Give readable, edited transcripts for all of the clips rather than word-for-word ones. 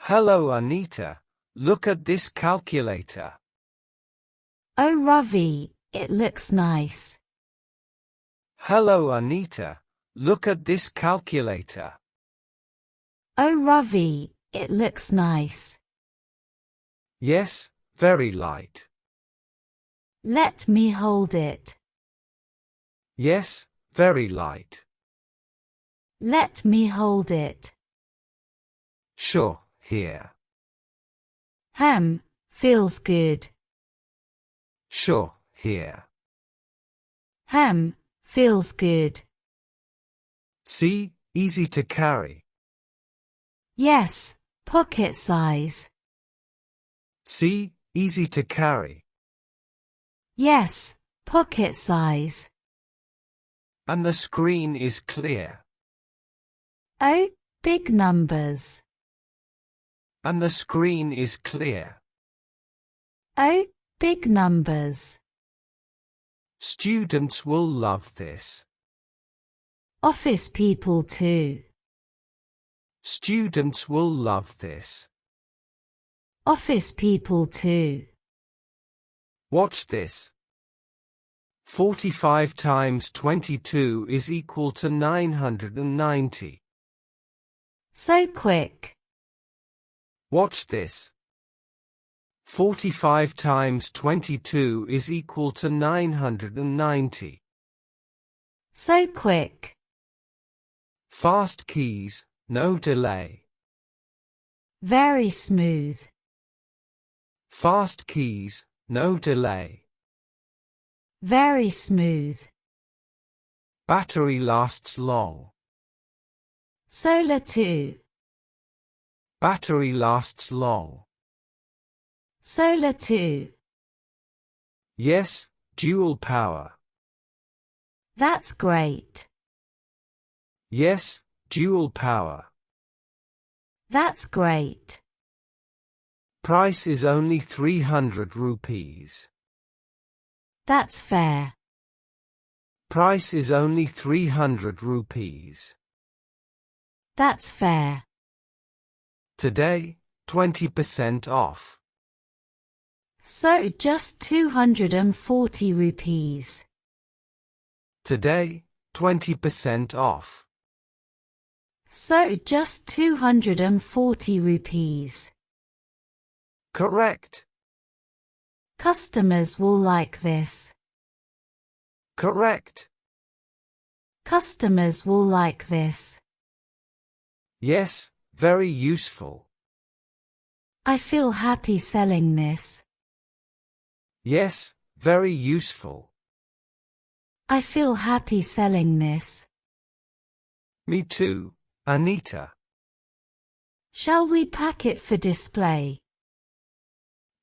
Hello Anita, look at this calculator. Oh Ravi, it looks nice. Hello Anita, look at this calculator. Oh Ravi, it looks nice. Yes, very light. Let me hold it. Yes, very light. Let me hold it. Sure, here. Feels good. Sure, here. Feels good. See, easy to carry. Yes, pocket size. See, easy to carry. Yes, pocket size. And the screen is clear. Oh, big numbers. And the screen is clear. Oh, big numbers. Students will love this. Office people too. Students will love this. Office people too. Watch this. 45 times 22 is equal to 990. So quick. Watch this. 45 times 22 is equal to 990. So quick. Fast keys, no delay. Very smooth. Fast keys, no delay. Very smooth. Battery lasts long. Solar too. Battery lasts long. Solar too. Yes, dual power. That's great. Yes, dual power. That's great. Price is only 300 rupees. That's fair. Price is only 300 rupees. That's fair. Today, 20% off. So just 240 rupees. Today, 20% off. So just 240 rupees. Correct. Customers will like this. Correct. Customers will like this. Yes, very useful. I feel happy selling this. Yes, very useful. I feel happy selling this. Me too, Anita. Shall we pack it for display?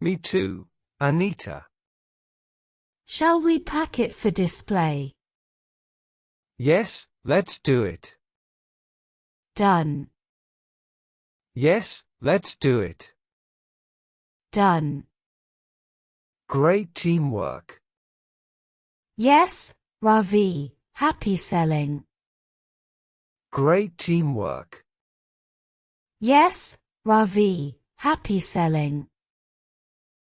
Me too, Anita. Shall we pack it for display? Yes, let's do it. Done. Yes, let's do it. Done. Great teamwork. Yes, Ravi, happy selling. Great teamwork. Yes, Ravi, happy selling.